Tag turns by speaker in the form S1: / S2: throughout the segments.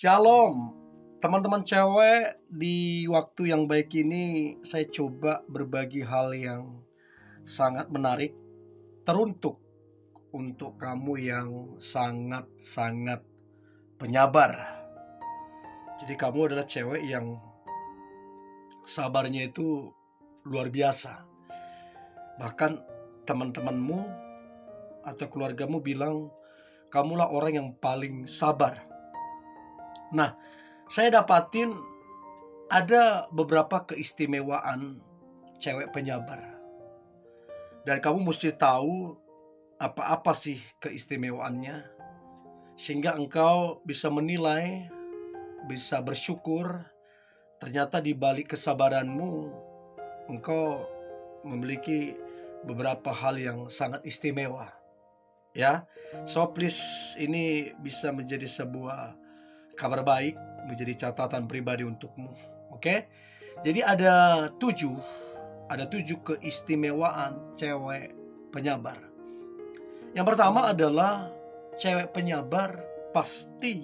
S1: Shalom, teman-teman cewek. Di waktu yang baik ini saya coba berbagi hal yang sangat menarik, teruntuk untuk kamu yang sangat-sangat penyabar. Jadi kamu adalah cewek yang sabarnya itu luar biasa. Bahkan teman-temanmu atau keluargamu bilang kamulah orang yang paling sabar. Nah, saya dapatin ada beberapa keistimewaan cewek penyabar. Dan kamu mesti tahu apa-apa sih keistimewaannya, sehingga engkau bisa menilai, bisa bersyukur. Ternyata di balik kesabaranmu, engkau memiliki beberapa hal yang sangat istimewa. Ya, so please, ini bisa menjadi sebuah kabar baik, menjadi catatan pribadi untukmu. Oke? Jadi ada tujuh keistimewaan cewek penyabar. Yang pertama adalah cewek penyabar pasti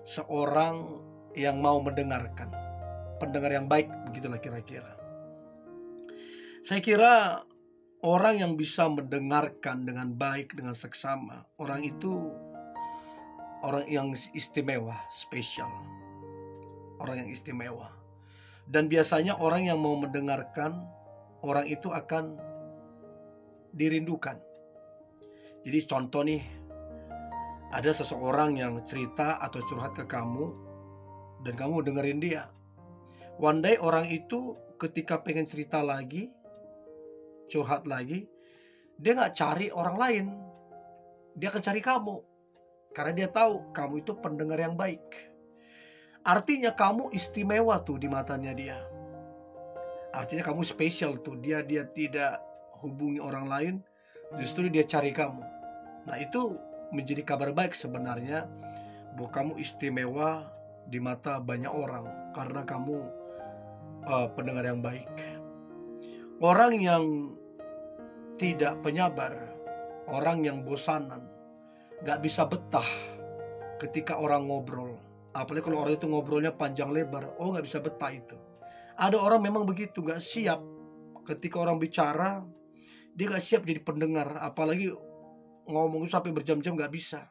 S1: seorang yang mau mendengarkan, pendengar yang baik, begitulah kira-kira. Saya kira orang yang bisa mendengarkan dengan baik, dengan seksama, orang itu orang yang istimewa, spesial. Orang yang istimewa. Dan biasanya orang yang mau mendengarkan, orang itu akan dirindukan. Jadi contoh nih, ada seseorang yang cerita atau curhat ke kamu, dan kamu dengerin dia. One day orang itu ketika pengen cerita lagi, curhat lagi, dia gak cari orang lain, dia akan cari kamu. Karena dia tahu kamu itu pendengar yang baik. Artinya kamu istimewa tuh di matanya dia. Artinya kamu spesial tuh. Dia tidak hubungi orang lain, justru dia cari kamu. Nah, itu menjadi kabar baik sebenarnya, bahwa kamu istimewa di mata banyak orang karena kamu pendengar yang baik. Orang yang tidak penyabar, orang yang bosanan, gak bisa betah ketika orang ngobrol. Apalagi kalau orang itu ngobrolnya panjang lebar, gak bisa betah itu. Ada orang memang begitu, gak siap ketika orang bicara, dia gak siap jadi pendengar. Apalagi ngomong sampai berjam-jam gak bisa.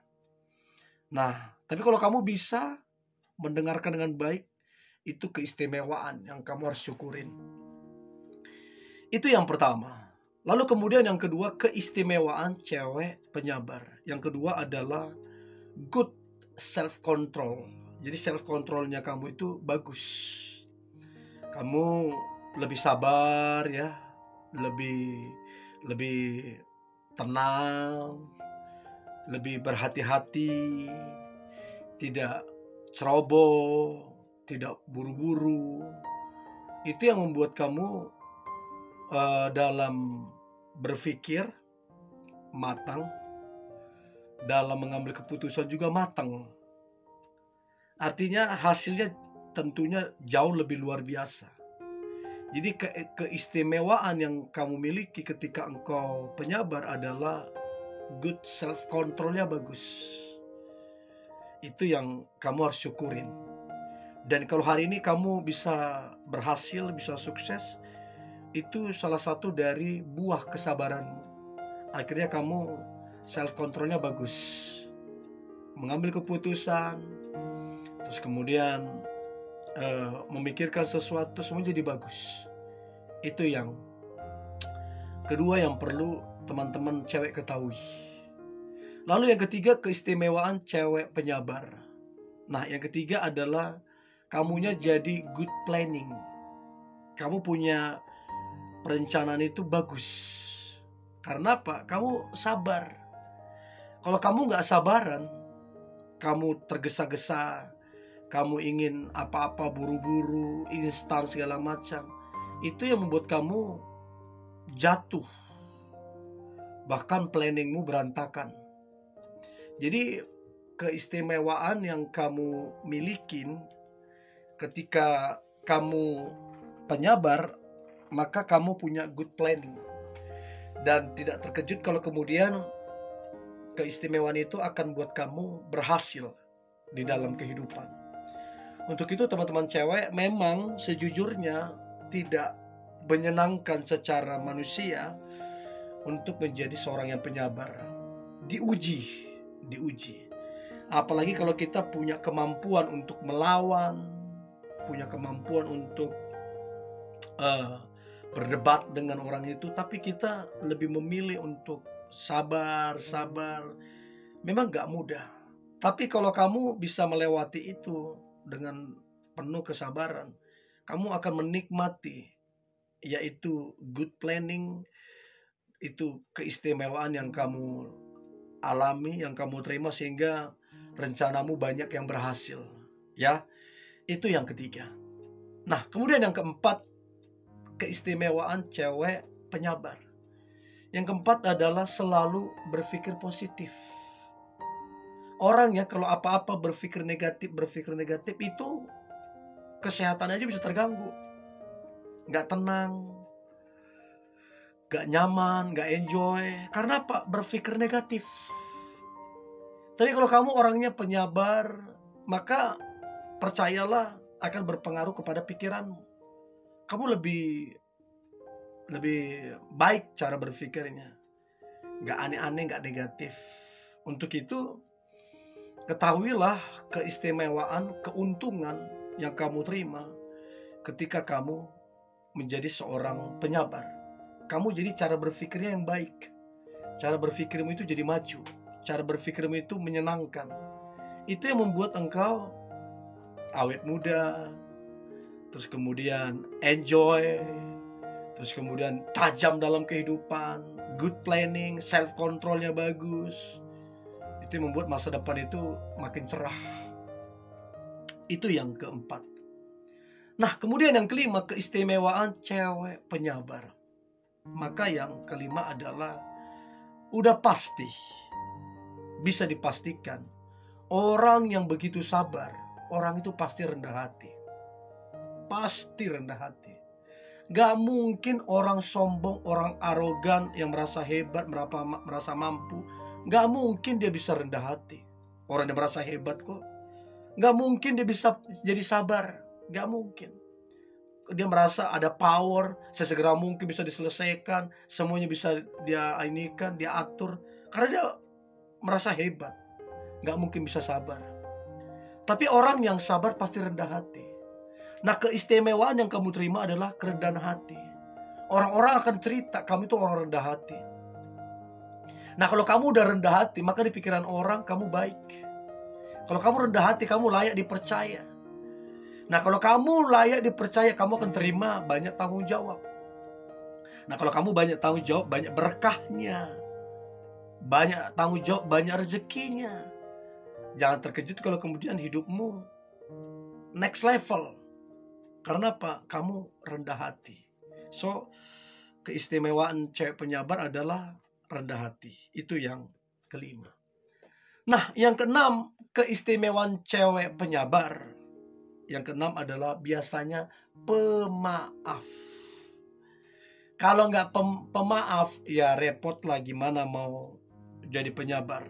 S1: Nah, tapi kalau kamu bisa mendengarkan dengan baik, itu keistimewaan yang kamu harus syukurin. Itu yang pertama. Lalu kemudian yang kedua, keistimewaan cewek penyabar. Yang kedua adalah good self control. Jadi self controlnya kamu itu bagus. Kamu lebih sabar ya, lebih tenang, lebih berhati-hati, tidak ceroboh, tidak buru-buru. Itu yang membuat kamu dalam berpikir matang, dalam mengambil keputusan juga matang. Artinya hasilnya tentunya jauh lebih luar biasa. Jadi keistimewaan yang kamu miliki ketika engkau penyabar adalah good self controlnya bagus. Itu yang kamu harus syukurin. Dan kalau hari ini kamu bisa berhasil, bisa sukses, itu salah satu dari buah kesabaranmu. Akhirnya kamu self controlnya bagus, mengambil keputusan, terus kemudian memikirkan sesuatu, semua jadi bagus. Itu yang kedua yang perlu teman-teman cewek ketahui. Lalu yang ketiga, keistimewaan cewek penyabar. Nah, yang ketiga adalah kamunya jadi good planning. Kamu punya perencanaan itu bagus. Karena apa? Kamu sabar. Kalau kamu gak sabaran, kamu tergesa-gesa, kamu ingin apa-apa buru-buru, instan segala macam, itu yang membuat kamu jatuh. Bahkan planningmu berantakan. Jadi keistimewaan yang kamu milikin ketika kamu penyabar, maka kamu punya good planning. Dan tidak terkejut kalau kemudian keistimewaan itu akan buat kamu berhasil. di dalam kehidupan. Untuk itu teman-teman cewek, memang sejujurnya tidak menyenangkan secara manusia untuk menjadi seorang yang penyabar. Diuji. Apalagi kalau kita punya kemampuan untuk melawan, punya kemampuan untuk berdebat dengan orang itu, tapi kita lebih memilih untuk sabar. Memang gak mudah. Tapi kalau kamu bisa melewati itu dengan penuh kesabaran, kamu akan menikmati, yaitu good planning, itu keistimewaan yang kamu alami, yang kamu terima, sehingga rencanamu banyak yang berhasil. Ya, itu yang ketiga. Nah, kemudian yang keempat, keistimewaan cewek penyabar. Yang keempat adalah selalu berpikir positif. Orang ya kalau apa-apa berpikir negatif itu kesehatan aja bisa terganggu. Gak tenang, gak nyaman, gak enjoy. Karena apa? Berpikir negatif. Tapi kalau kamu orangnya penyabar, maka percayalah akan berpengaruh kepada pikiranmu. Kamu lebih baik cara berpikirnya. Gak aneh-aneh, gak negatif. Untuk itu, ketahuilah keistimewaan, keuntungan yang kamu terima ketika kamu menjadi seorang penyabar. Kamu jadi cara berpikirnya yang baik. Cara berpikirmu itu jadi maju. Cara berpikirmu itu menyenangkan. Itu yang membuat engkau awet muda, terus kemudian enjoy, terus kemudian tajam dalam kehidupan, good planning, self controlnya bagus. Itu yang membuat masa depan itu makin cerah. Itu yang keempat. Nah, kemudian yang kelima, keistimewaan cewek penyabar. Maka yang kelima adalah udah pasti, bisa dipastikan, orang yang begitu sabar, orang itu pasti rendah hati. Pasti rendah hati. Gak mungkin orang sombong, orang arogan yang merasa hebat, merasa mampu, gak mungkin dia bisa rendah hati. Orang yang merasa hebat kok. Gak mungkin dia bisa jadi sabar. Gak mungkin. Dia merasa ada power, sesegera mungkin bisa diselesaikan, semuanya bisa dia inikan, dia atur. Karena dia merasa hebat. Gak mungkin bisa sabar. Tapi orang yang sabar pasti rendah hati. Nah, keistimewaan yang kamu terima adalah kerendahan hati. Orang-orang akan cerita kamu itu orang rendah hati. Nah, kalau kamu udah rendah hati, maka di pikiran orang kamu baik. Kalau kamu rendah hati, kamu layak dipercaya. Nah, kalau kamu layak dipercaya, kamu akan terima banyak tanggung jawab. Nah, kalau kamu banyak tanggung jawab, banyak berkahnya. Banyak tanggung jawab, banyak rezekinya. Jangan terkejut kalau kemudian hidupmu next level. Karena apa? Kamu rendah hati. So, keistimewaan cewek penyabar adalah rendah hati. Itu yang kelima. Nah, yang keenam, keistimewaan cewek penyabar. Yang keenam adalah biasanya pemaaf. Kalau nggak pemaaf, ya repot lah gimana mau jadi penyabar.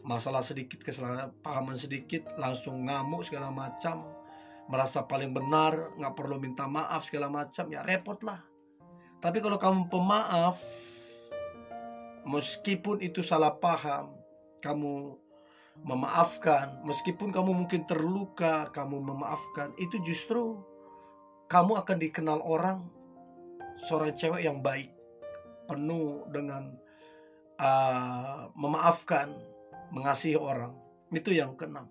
S1: Masalah sedikit, kesalahpahaman sedikit, langsung ngamuk segala macam. Merasa paling benar, nggak perlu minta maaf segala macam, ya repot lah. Tapi kalau kamu pemaaf, meskipun itu salah paham, kamu memaafkan, meskipun kamu mungkin terluka, kamu memaafkan, itu justru kamu akan dikenal orang seorang cewek yang baik, penuh dengan memaafkan, mengasihi orang. Itu yang keenam.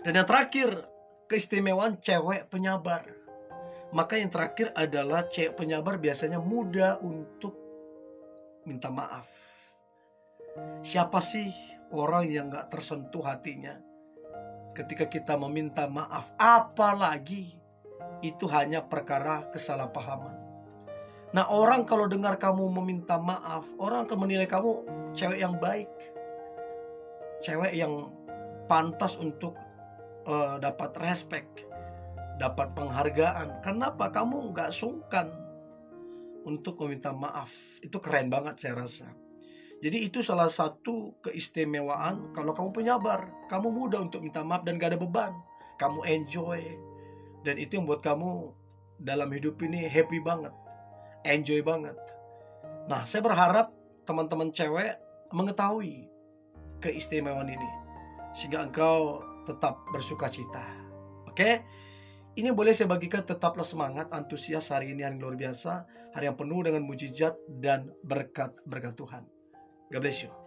S1: Dan yang terakhir, keistimewaan cewek penyabar. Maka yang terakhir adalah cewek penyabar biasanya mudah untuk minta maaf. Siapa sih orang yang gak tersentuh hatinya ketika kita meminta maaf? Apalagi itu hanya perkara kesalahpahaman. Nah, orang kalau dengar kamu meminta maaf, orang akan menilai kamu cewek yang baik, cewek yang pantas untuk dapat respect, dapat penghargaan. Kenapa? Kamu gak sungkan untuk meminta maaf. Itu keren banget saya rasa. Jadi itu salah satu keistimewaan kalau kamu penyabar. Kamu mudah untuk minta maaf dan gak ada beban. Kamu enjoy. Dan itu yang buat kamu dalam hidup ini happy banget. Enjoy banget. Nah, saya berharap teman-teman cewek mengetahui keistimewaan ini, sehingga engkau tetap bersuka cita. Oke? Ini boleh saya bagikan, tetaplah semangat, antusias. Hari ini hari yang luar biasa. Hari yang penuh dengan mujizat dan berkat Tuhan. God bless you.